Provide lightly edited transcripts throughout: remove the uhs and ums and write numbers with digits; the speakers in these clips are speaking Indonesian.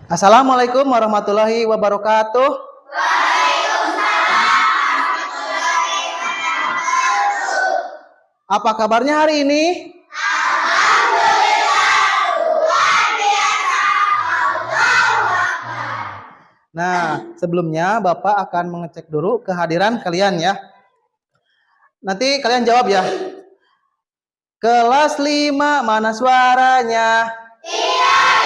Assalamualaikum warahmatullahi wabarakatuh. Apa kabarnya hari ini? Nah, sebelumnya Bapak akan mengecek dulu kehadiran kalian ya. Nanti kalian jawab ya. Kelas 5 mana suaranya? Iya.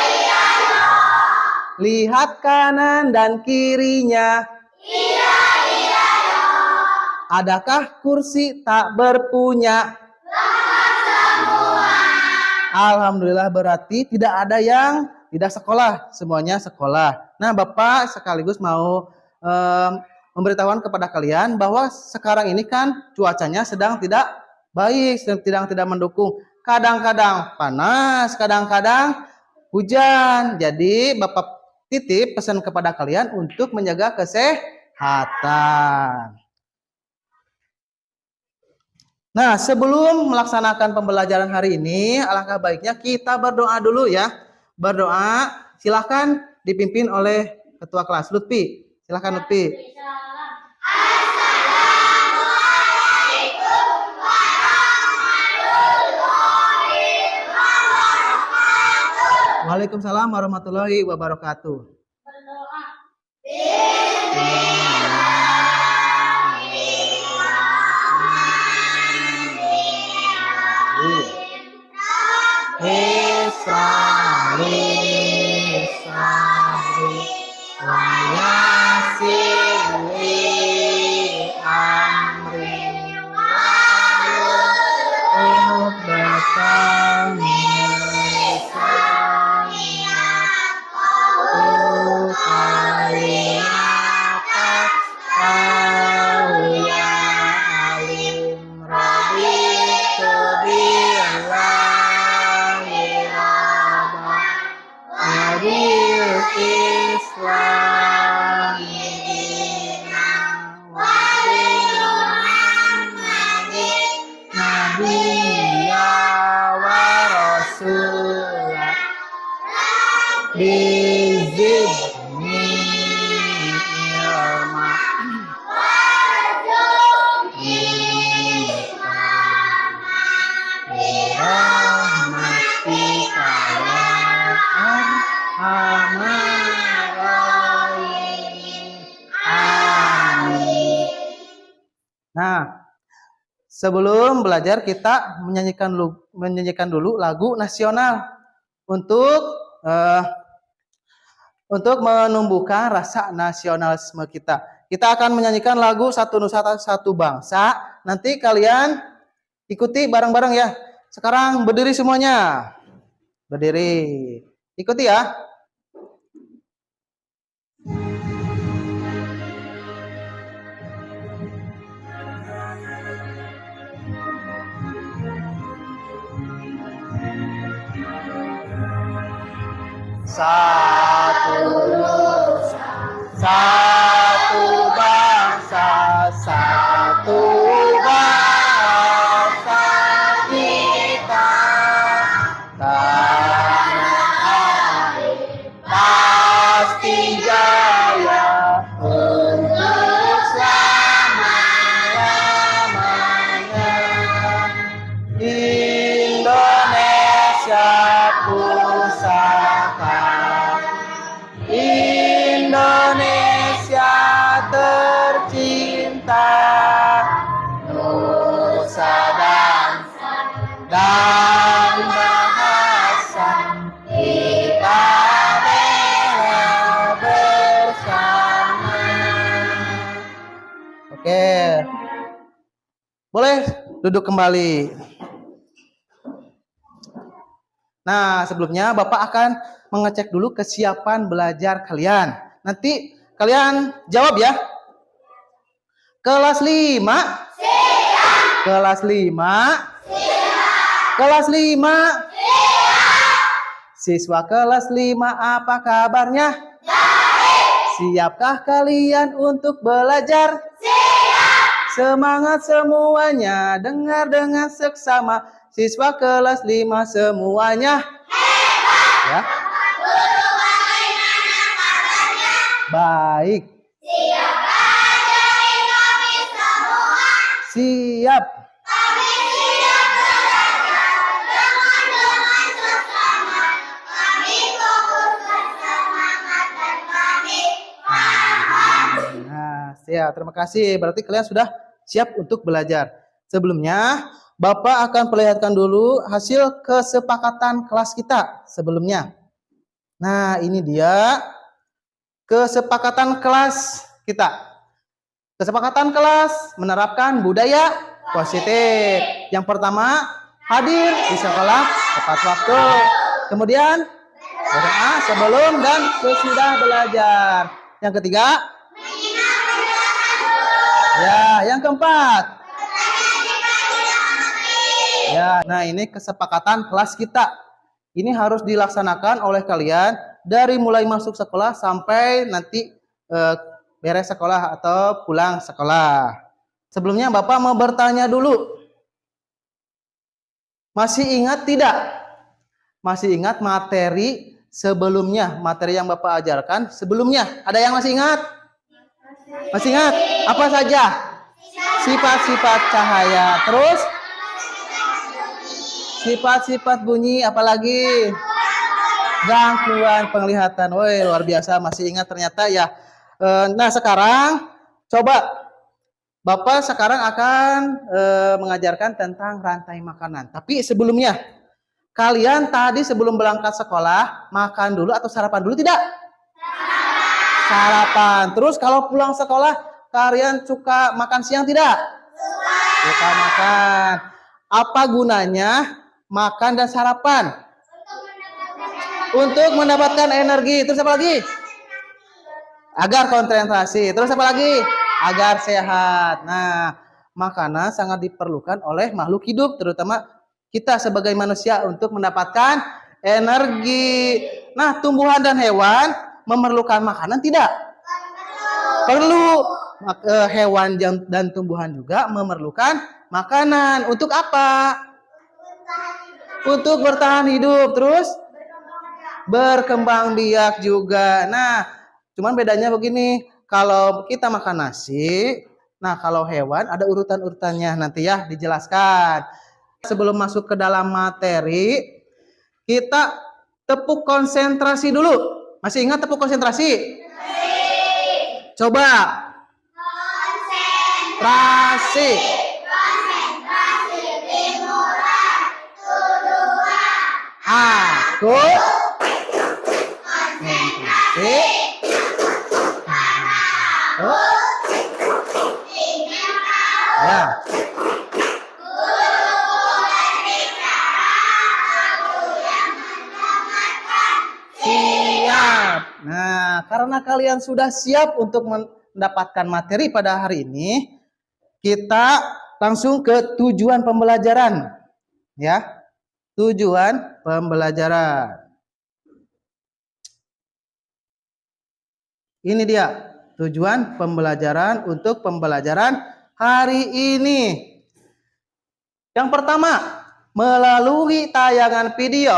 Lihat kanan dan kirinya. Iya. Adakah kursi tak berpunya? Semua. Alhamdulillah, berarti tidak ada yang tidak sekolah, semuanya sekolah. Nah, Bapak sekaligus mau memberitahukan kepada kalian bahwa sekarang ini kan cuacanya sedang tidak baik, sedang tidak mendukung. Kadang-kadang panas, kadang-kadang hujan. Jadi Bapak titip pesan kepada kalian untuk menjaga kesehatan. Nah, sebelum melaksanakan pembelajaran hari ini, alangkah baiknya kita berdoa dulu ya. Berdoa, silakan dipimpin oleh Ketua Kelas Lutfi. Silakan Lutfi. Assalamualaikum warahmatullahi wabarakatuh. Waalaikumsalam warahmatullahi wabarakatuh. Berdoa. Nah, sebelum belajar kita menyanyikan dulu lagu nasional untuk menumbuhkan rasa nasionalisme kita. Kita akan menyanyikan lagu Satu Nusa Satu Bangsa. Nanti kalian ikuti bareng-bareng ya. Sekarang berdiri semuanya. Berdiri. Ikuti ya. Satu Nusa, satu bangsa, satu bangsa kita. Tanah air pasti jaya untuk selama-lamanya. Indonesia pusaka, Indonesia tercinta, Nusa dan bahasa kita bela bersama. Oke, boleh duduk kembali. Nah, sebelumnya Bapak akan mengecek dulu kesiapan belajar kalian. Nanti kalian jawab ya. Kelas 5. Siap. Kelas 5. Siap. Kelas 5. Siap. Siswa kelas 5, apa kabarnya? Baik. Siapkah kalian untuk belajar? Siap. Semangat semuanya, dengar dengan seksama. Siswa kelas 5 semuanya hebat. Ya. Baik. Siapkah dari kami semua? Siap. Kami siap belajar dengan seksama. Kami fokus bersemangat dan kami paham. Nah, siap. Terima kasih. Berarti kalian sudah siap untuk belajar. Sebelumnya, Bapak akan perlihatkan dulu hasil kesepakatan kelas kita sebelumnya. Nah, ini dia kesepakatan kelas kita. Kesepakatan kelas menerapkan budaya positif. Yang pertama, hadir di sekolah tepat waktu. Kemudian, berdoa sebelum dan sesudah belajar. Yang ketiga, ya, yang keempat. Ya, nah ini kesepakatan kelas kita. Ini harus dilaksanakan oleh kalian dari mulai masuk sekolah sampai nanti beres sekolah atau pulang sekolah. Sebelumnya Bapak mau bertanya dulu. Masih ingat tidak? Masih ingat materi sebelumnya? Materi yang Bapak ajarkan sebelumnya? Ada yang masih ingat? Masih ingat? Apa saja? Sifat-sifat cahaya. Terus? Sifat-sifat bunyi, apalagi? Gangguan penglihatan. Woi, luar biasa, masih ingat ternyata ya. Nah, sekarang coba Bapak sekarang akan mengajarkan tentang rantai makanan. Tapi sebelumnya, kalian tadi sebelum berangkat sekolah makan dulu atau sarapan dulu tidak? Sarapan. Terus kalau pulang sekolah, kalian suka makan siang tidak? Suka makan. Apa gunanya makan dan sarapan? Untuk mendapatkan energi. Terus apa lagi? Agar konsentrasi. Terus apa lagi? Agar sehat. Nah, makanan sangat diperlukan oleh makhluk hidup, terutama kita sebagai manusia untuk mendapatkan energi. Nah, tumbuhan dan hewan memerlukan makanan tidak? Perlu. Hewan dan tumbuhan juga memerlukan makanan. Untuk apa? Untuk bertahan hidup. Terus berkembang biak juga. Nah, cuman bedanya begini. Kalau kita makan nasi, nah kalau hewan ada urutan-urutannya nanti ya dijelaskan. Sebelum masuk ke dalam materi, kita tepuk konsentrasi dulu. Masih ingat tepuk konsentrasi? Coba. Konsentrasi. Aku ya. Siap. Nah, karena kalian sudah siap untuk mendapatkan materi pada hari ini, kita langsung ke tujuan pembelajaran. Ya. Tujuan pembelajaran. Ini dia tujuan pembelajaran untuk pembelajaran hari ini. Yang pertama, melalui tayangan video,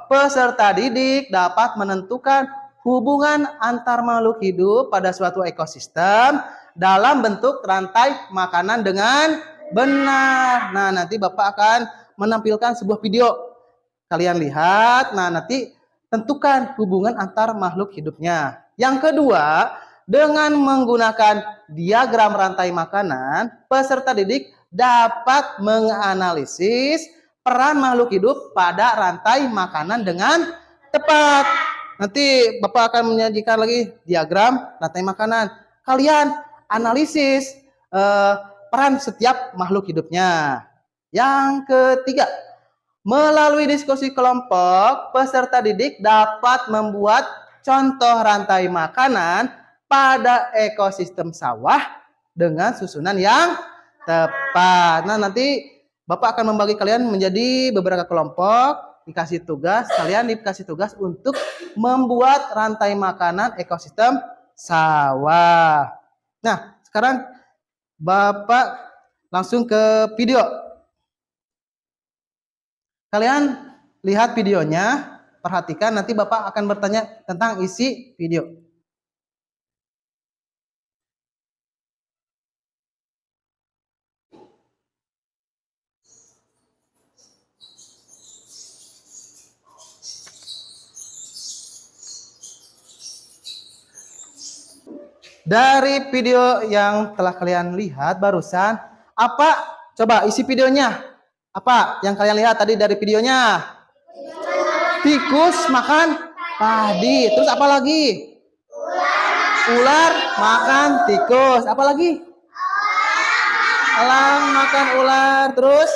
peserta didik dapat menentukan hubungan antar makhluk hidup pada suatu ekosistem dalam bentuk rantai makanan dengan benar. Nah, nanti Bapak akan menampilkan sebuah video. Kalian lihat, nah nanti tentukan hubungan antar makhluk hidupnya. Yang kedua, dengan menggunakan diagram rantai makanan, peserta didik dapat menganalisis peran makhluk hidup pada rantai makanan dengan tepat. Nanti Bapak akan menyajikan lagi diagram rantai makanan. Kalian analisis peran setiap makhluk hidupnya. Yang ketiga, melalui diskusi kelompok, peserta didik dapat membuat contoh rantai makanan pada ekosistem sawah dengan susunan yang tepat. Nah, nanti Bapak akan membagi kalian menjadi beberapa kelompok, dikasih tugas, kalian dikasih tugas untuk membuat rantai makanan ekosistem sawah. Nah, sekarang Bapak langsung ke video. Kalian lihat videonya, perhatikan, nanti Bapak akan bertanya tentang isi video. Dari video yang telah kalian lihat barusan, apa? Coba isi videonya. Apa yang kalian lihat tadi dari videonya? Tikus makan padi. Terus apa lagi? Ular makan tikus. Apa lagi? Elang makan ular. Terus?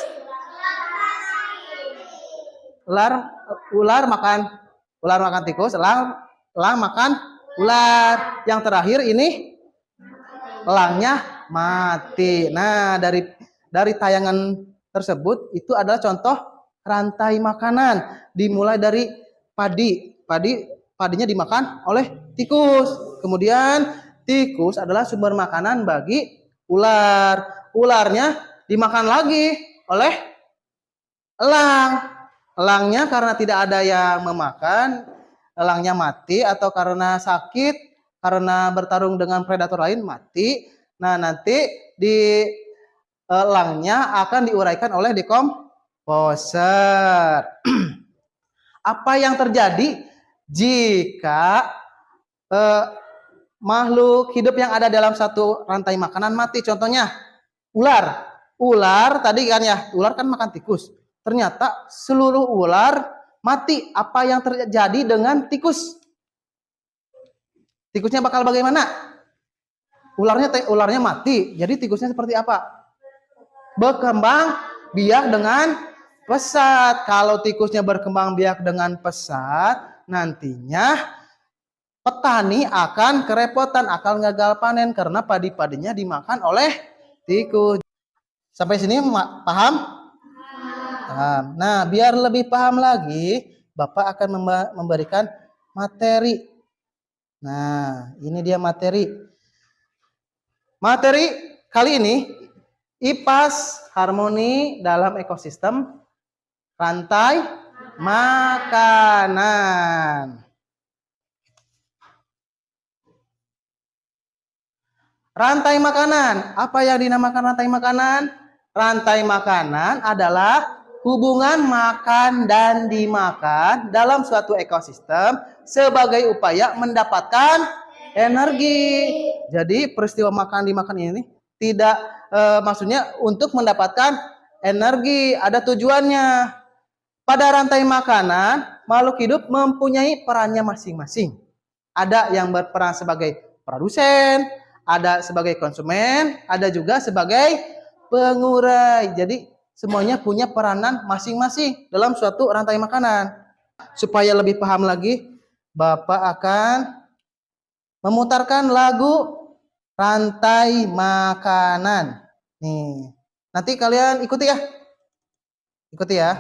Ular makan tikus. Elang makan ular. Yang terakhir ini elangnya mati. Nah, dari tayangan tersebut itu adalah contoh rantai makanan. Dimulai dari padinya dimakan oleh tikus. Kemudian tikus adalah sumber makanan bagi ular. Ularnya dimakan lagi oleh elang. Elangnya karena tidak ada yang memakan, elangnya mati atau karena sakit, karena bertarung dengan predator lain mati. Nah, nanti di elangnya akan diuraikan oleh dekomposer. Apa yang terjadi jika makhluk hidup yang ada dalam satu rantai makanan mati? Contohnya ular. Ular tadi kan ya, ular kan makan tikus. Ternyata seluruh ular mati. Apa yang terjadi dengan tikus? Tikusnya bakal bagaimana? Ularnya mati. Jadi tikusnya seperti apa? Berkembang biak dengan pesat. Kalau tikusnya berkembang biak dengan pesat, nantinya petani akan kerepotan, akan gagal panen karena padi-padinya dimakan oleh tikus. Sampai sini paham? Paham. Nah, biar lebih paham lagi, Bapak akan memberikan materi. Nah, ini dia materi. Materi kali ini IPAS harmoni dalam ekosistem rantai makanan. Rantai makanan. Apa yang dinamakan rantai makanan? Rantai makanan adalah hubungan makan dan dimakan dalam suatu ekosistem sebagai upaya mendapatkan energi. Jadi peristiwa makan dimakan ini tidak maksudnya untuk mendapatkan energi, ada tujuannya. Pada rantai makanan, makhluk hidup mempunyai perannya masing-masing. Ada yang berperan sebagai produsen, ada sebagai konsumen, ada juga sebagai pengurai. Jadi semuanya punya peranan masing-masing dalam suatu rantai makanan. Supaya lebih paham lagi, Bapak akan memutarkan lagu rantai makanan. Nih, nanti kalian ikuti ya. Ikuti ya.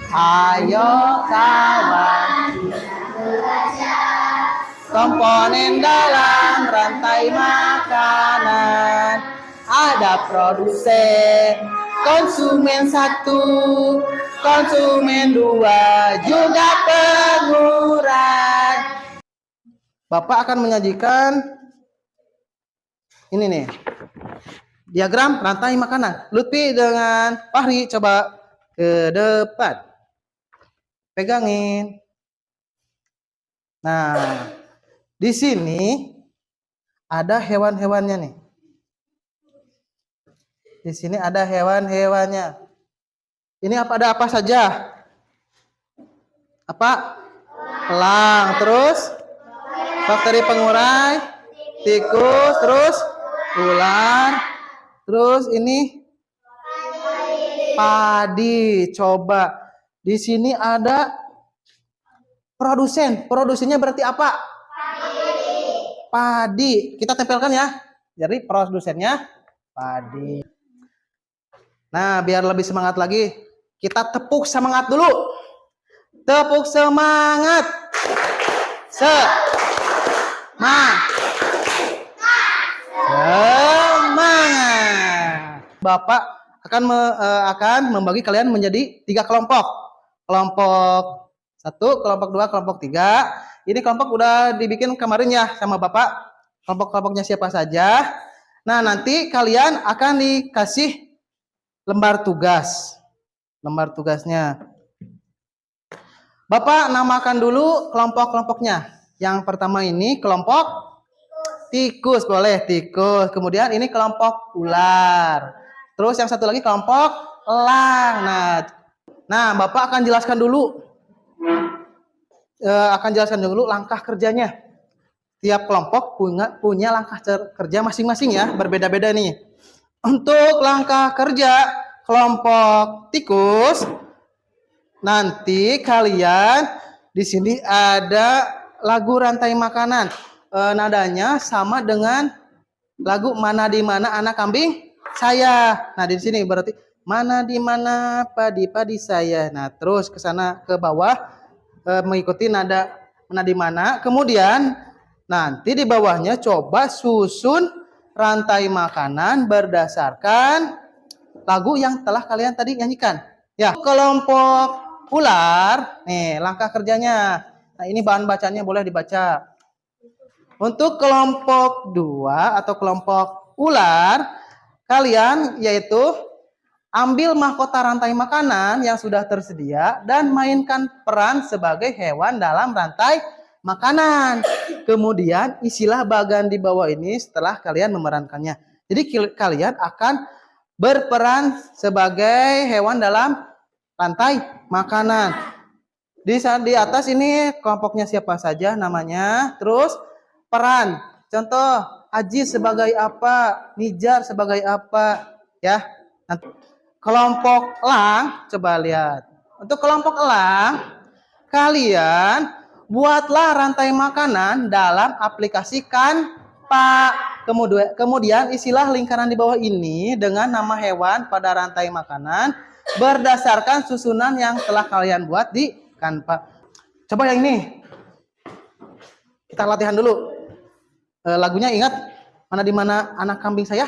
Ayo kawan, komponen dalam rantai makanan. Ada produsen, konsumen 1, konsumen 2, juga pengurai. Bapak akan menyajikan ini nih, diagram rantai makanan. Lutfi dengan Fahri coba ke depan. Pegangin. Nah, di sini ada hewan-hewannya nih. Di sini ada hewan-hewannya. Ini ada apa saja? Apa? Elang, terus bakteri pengurai, tikus, terus ular, terus ini padi. Coba di sini ada produsen. Produsennya berarti apa? Padi. Kita tempelkan ya. Jadi produsennya padi. Nah, biar lebih semangat lagi, kita tepuk semangat dulu. Tepuk semangat. Semangat. Bapak akan membagi kalian menjadi 3 kelompok. Kelompok 1, kelompok 2, kelompok 3. Ini kelompok udah dibikin kemarin ya sama Bapak. Kelompok-kelompoknya siapa saja. Nah, nanti kalian akan dikasih lembar tugas. Lembar tugasnya. Bapak namakan dulu kelompok-kelompoknya. Yang pertama ini kelompok tikus, boleh tikus. Kemudian ini kelompok ular. Terus yang satu lagi kelompok elang. Nah, Bapak akan jelaskan dulu langkah kerjanya. Tiap kelompok punya langkah kerja masing-masing ya, berbeda-beda nih. Untuk langkah kerja kelompok tikus, nanti kalian di sini ada lagu rantai makanan. Nadanya sama dengan lagu Mana di Mana Anak Kambing Saya. Nah, di sini berarti mana di mana padi-padi saya. Nah, terus ke sana ke bawah mengikuti nada Mana di Mana. Kemudian nanti di bawahnya coba susun rantai makanan berdasarkan lagu yang telah kalian tadi nyanyikan. Ya, kelompok ular, nih langkah kerjanya. Nah, ini bahan bacanya boleh dibaca. Untuk kelompok 2 atau kelompok ular, kalian yaitu ambil mahkota rantai makanan yang sudah tersedia dan mainkan peran sebagai hewan dalam rantai makanan. Kemudian isilah bagan di bawah ini setelah kalian memerankannya. Jadi kalian akan berperan sebagai hewan dalam rantai makanan. Di atas ini kelompoknya siapa saja namanya, terus peran. Contoh, Aziz sebagai apa, Nijar sebagai apa, ya. Nanti kelompok elang, coba lihat. Untuk kelompok elang, kalian buatlah rantai makanan dalam aplikasi Canva. Kemudian isilah lingkaran di bawah ini dengan nama hewan pada rantai makanan berdasarkan susunan yang telah kalian buat di Canva. Coba yang ini. Kita latihan dulu. Lagunya ingat Mana di Mana Anak Kambing Saya?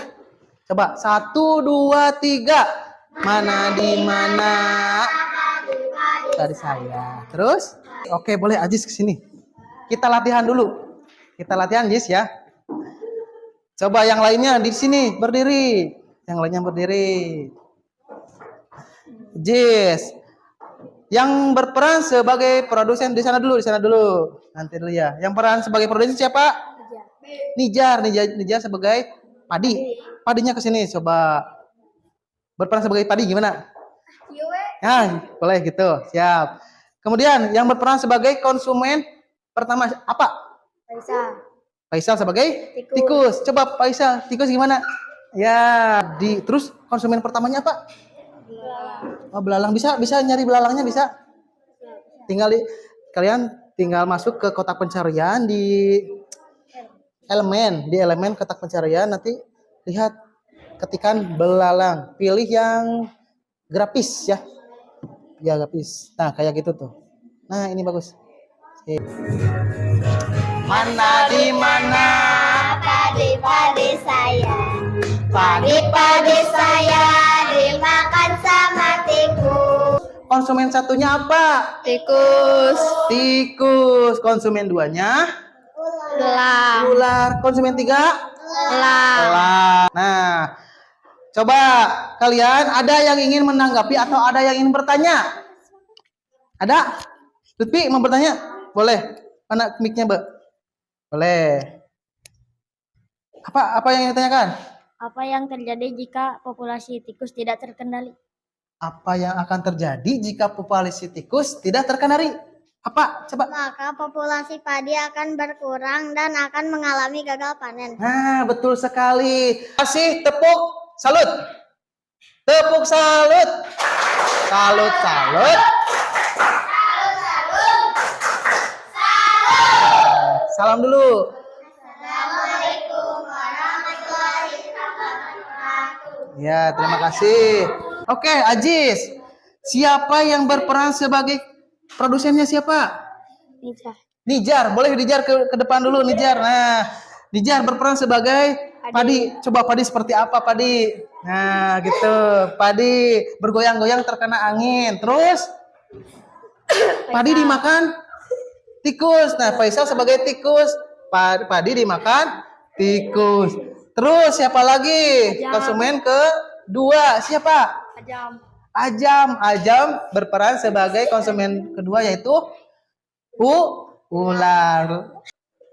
Coba 1, 2, 3. Mana di mana tadi saya. Terus, oke boleh Aziz ke sini. Kita latihan dulu. Kita latihan Aziz ya. Coba yang lainnya di sini berdiri. Yang lainnya berdiri. Aziz. Yang berperan sebagai produsen di sana dulu. Nanti dulu ya. Yang peran sebagai produsen siapa? Nijar sebagai padi. Padinya ke sini coba. Berperan sebagai padi gimana? Ya, boleh gitu. Siap. Kemudian yang berperan sebagai konsumen pertama apa? Faisal sebagai tikus. Coba Faisal, tikus gimana? Ya, terus konsumen pertamanya apa? Belalang. Bisa nyari belalangnya bisa. Kalian tinggal masuk ke kotak pencarian di elemen kotak pencarian, nanti lihat ketikan belalang, pilih yang grafis ya. Ya grafis. Nah, kayak gitu tuh. Nah, ini bagus. Mana di mana Padi-padi saya, padi-padi saya dimakan sama tikus. konsumen satunya apa? Tikus. Konsumen 2-nya ular. Konsumen 3 elang. Nah, coba kalian ada yang ingin menanggapi atau ada yang ingin bertanya? Ada? Lutfi mau bertanya? Boleh. Mana mic-nya, Mbak? Boleh. Apa yang ditanyakan? Apa yang terjadi jika populasi tikus tidak terkendali? Apa yang akan terjadi jika populasi tikus tidak terkendali? Apa? Coba. Maka populasi padi akan berkurang dan akan mengalami gagal panen. Nah, betul sekali. Kasih tepuk salut. Tepuk salut. Salut. Salam dulu. Assalamualaikum warahmatullahi wabarakatuh. Ya, terima kasih. Oke, Aziz. Siapa yang berperan sebagai produsennya siapa? Nijar. Boleh Nijar ke depan dulu, Nijar. Nah, Nijar berperan sebagai padi. Coba padi seperti apa, padi? Nah, gitu. Padi bergoyang-goyang terkena angin. Terus padi dimakan tikus. Nah, Faisal sebagai tikus. Padi dimakan tikus. Terus siapa lagi? Konsumen kedua siapa? Ajam berperan sebagai konsumen kedua yaitu Ular.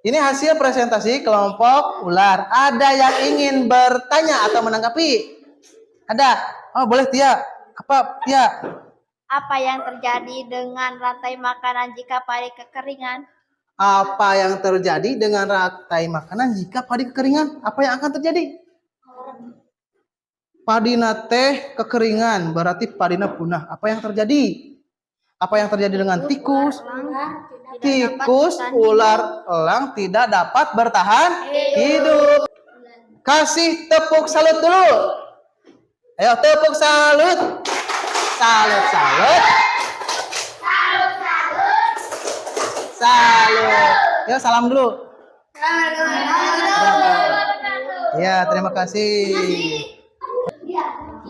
Ini hasil presentasi kelompok ular. Ada yang ingin bertanya atau menanggapi? Ada? Oh, boleh Tia. Apa Tia? Apa yang terjadi dengan rantai makanan jika padi kekeringan? Apa yang terjadi dengan rantai makanan jika padi kekeringan? Apa yang akan terjadi? Padina teh kekeringan, berarti padina punah. Apa yang terjadi? Apa yang terjadi dengan tikus? Tikus, ular, elang tidak dapat bertahan hidup. Kasih tepuk salut dulu. Ayo tepuk salut. Salut, salut. Salut. Yo salam dulu. Ya, terima kasih.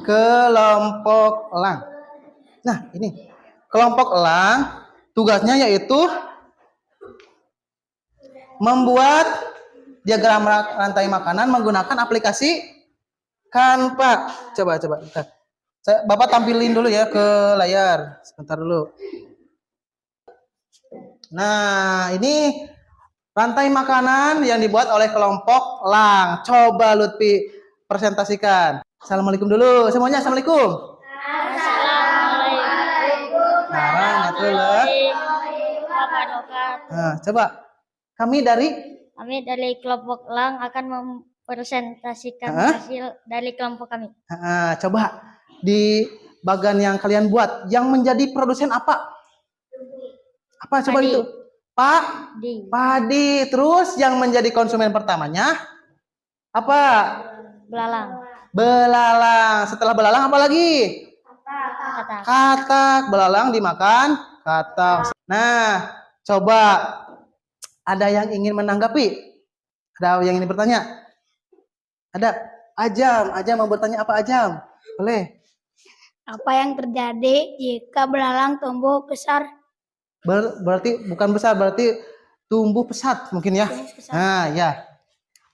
Kelompok elang. Nah, ini kelompok elang tugasnya yaitu membuat diagram rantai makanan menggunakan aplikasi Canva. Coba. Bapak tampilin dulu ya ke layar. Sebentar dulu. Nah, ini rantai makanan yang dibuat oleh kelompok elang. Coba Lutfi presentasikan. Assalamualaikum dulu. Semuanya assalamualaikum. Warahmatullahi wabarakatuh. Nah, coba kami dari kelompok elang akan mempresentasikan hasil dari kelompok kami. Coba di bagian yang kalian buat, yang menjadi produsen apa? Apa coba Padi. itu? Padi. Terus yang menjadi konsumen pertamanya apa? Belalang. Setelah belalang apa lagi? Katak. Belalang dimakan katak. Nah, coba ada yang ingin menanggapi? Ada yang ingin bertanya? Ada? Ajam mau bertanya apa Ajam? Boleh. Apa yang terjadi jika belalang tumbuh besar? Berarti bukan besar, berarti tumbuh pesat mungkin ya. Nah, ya.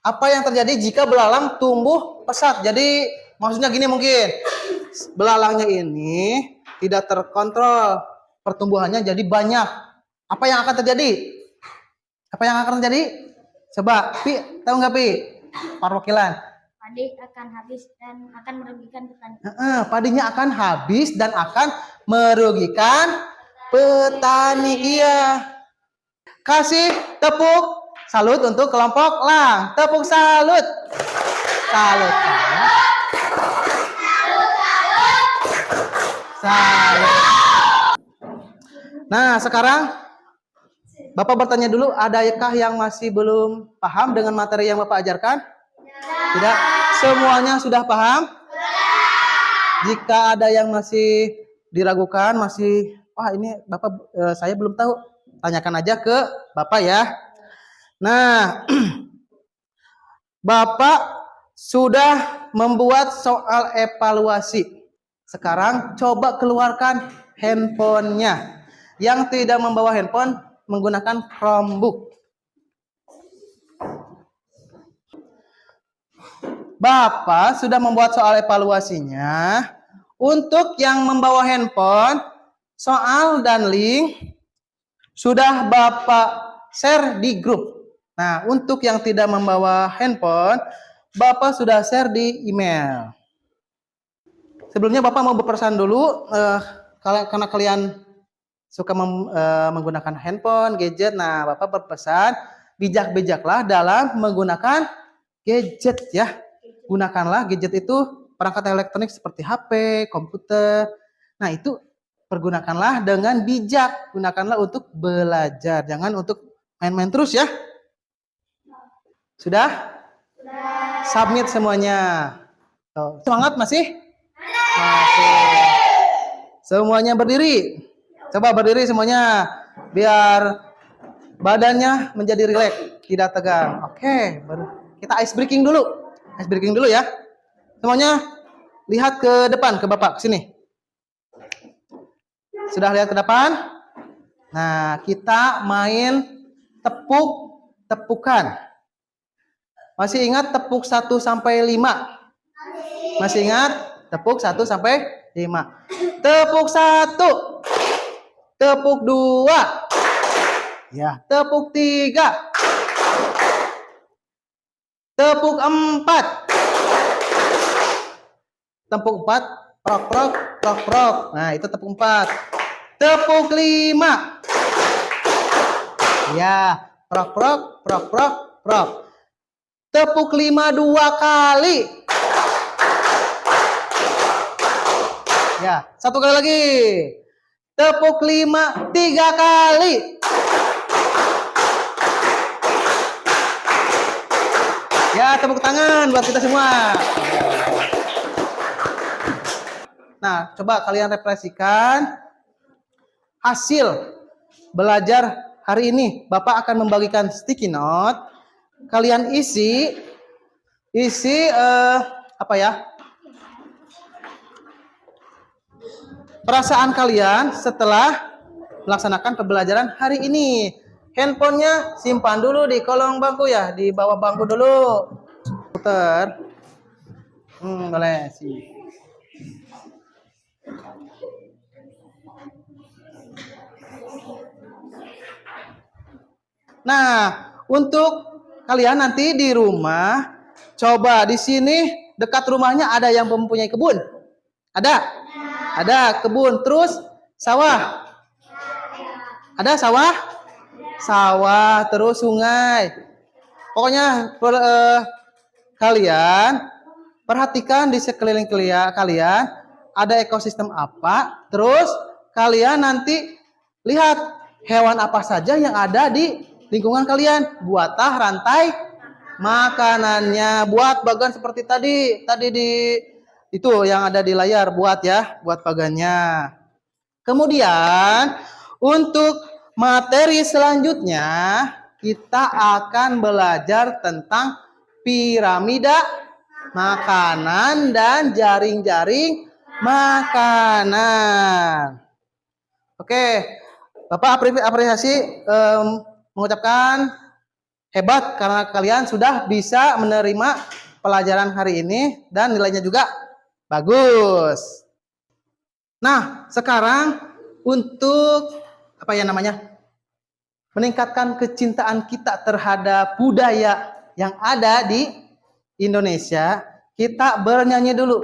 Apa yang terjadi jika belalang tumbuh pesat? Jadi maksudnya gini mungkin. Belalangnya ini tidak terkontrol. Pertumbuhannya jadi banyak. Apa yang akan terjadi? Coba, Pi, tahu nggak Pi? Perwakilan. Padi akan habis dan akan merugikan petani. Padinya akan habis dan akan merugikan petani. Iya. Kasih tepuk salut untuk kelompok elang. Tepuk salut. Salut. Nah, sekarang Bapak bertanya dulu, adakah yang masih belum paham dengan materi yang Bapak ajarkan? Tidak. Semuanya sudah paham? Jika ada yang masih diragukan, wah ini Bapak saya belum tahu, tanyakan aja ke Bapak ya. Nah, Bapak sudah membuat soal evaluasi. Sekarang coba keluarkan handphonenya. Yang tidak membawa handphone menggunakan Chromebook. Bapak sudah membuat soal evaluasinya. Untuk yang membawa handphone, soal dan link sudah Bapak share di grup. Nah, untuk yang tidak membawa handphone, Bapak sudah share di email. Sebelumnya Bapak mau berpesan dulu, karena kalian suka menggunakan handphone, gadget. Nah, Bapak berpesan, bijak-bijaklah dalam menggunakan gadget ya. Gunakanlah gadget itu perangkat elektronik seperti HP, komputer. Nah, itu pergunakanlah dengan bijak. Gunakanlah untuk belajar, jangan untuk main-main terus ya. Sudah? Submit semuanya. Semangat masih? Masih. Semuanya berdiri. Coba berdiri semuanya, biar badannya menjadi rileks, tidak tegang. Oke, kita ice breaking dulu. Ice breaking dulu ya. Semuanya lihat ke depan, ke Bapak, ke sini. Sudah lihat ke depan? Nah, kita main tepuk-tepukan. Masih ingat tepuk 1 sampai 5? Masih ingat? Tepuk 1 sampai 5. Tepuk 1. Tepuk 2. Ya, tepuk 3. Tepuk 4. Tepuk 4. Prok, prok, prok, prok. Nah, itu tepuk 4. Tepuk 5. Ya, prok, prok, prok, prok, prok. Tepuk 5 2 kali. Ya, 1 kali lagi. Tepuk 5 3 kali. Ya, tepuk tangan buat kita semua. Nah, coba kalian refleksikan hasil belajar hari ini. Bapak akan membagikan sticky note. Kalian isi apa ya? Perasaan kalian setelah melaksanakan pembelajaran hari ini. Handphonenya simpan dulu di kolong bangku ya, di bawah bangku dulu. Putar. Boleh sih. Nah, untuk kalian nanti di rumah, coba di sini dekat rumahnya ada yang mempunyai kebun? Ada? Ada kebun. Terus sawah? Ada sawah? Sawah, terus sungai. Pokoknya kalian perhatikan di sekeliling kalian ada ekosistem apa. Terus kalian nanti lihat hewan apa saja yang ada di lingkungan kalian. Buatlah rantai makanannya. Buat bagan seperti tadi di itu yang ada di layar, buat ya, buat bagannya. Kemudian untuk materi selanjutnya kita akan belajar tentang piramida makanan dan jaring-jaring makanan. Oke, Bapak apresiasi mengucapkan hebat karena kalian sudah bisa menerima pelajaran hari ini dan nilainya juga bagus. Nah, sekarang untuk apa ya namanya? Meningkatkan kecintaan kita terhadap budaya yang ada di Indonesia, kita bernyanyi dulu.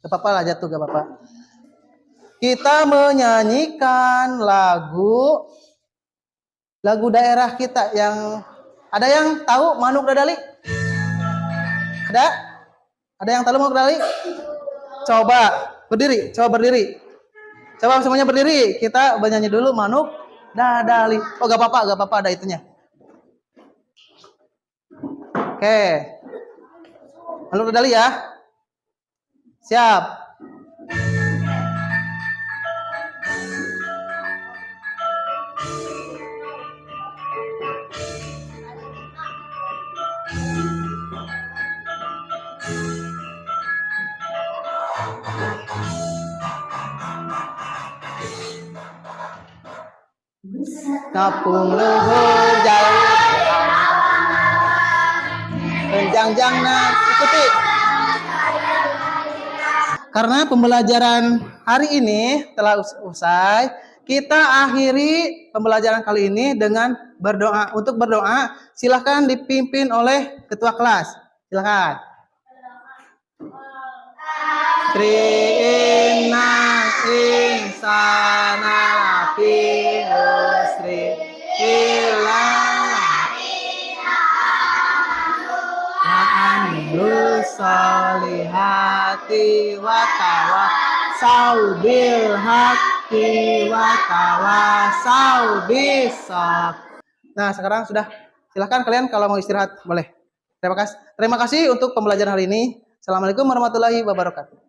Gak apa-apa lah jatuh, gak apa-apa. Kita menyanyikan lagu daerah kita yang ada yang tahu Manuk Dadali? Ada? Ada yang tahu Manuk Dadali? Coba berdiri. Coba semuanya berdiri. Kita bernyanyi dulu Manuk Dadali. Oh, gak apa-apa ada itunya. Oke. Manuk Dadali ya. Siap. Kapung luhur jauh penjangjangna ikuti. Karena pembelajaran hari ini telah usai, kita akhiri pembelajaran kali ini dengan berdoa. Untuk berdoa, silahkan dipimpin oleh ketua kelas. Silahkan. Tri inna insana lafi husri illa amilus solihati wa tawasau bil haqqi wa tawasau bis-sabr. Nah, sekarang sudah. Silahkan kalian kalau mau istirahat boleh. Terima kasih untuk pembelajaran hari ini. Assalamualaikum warahmatullahi wabarakatuh.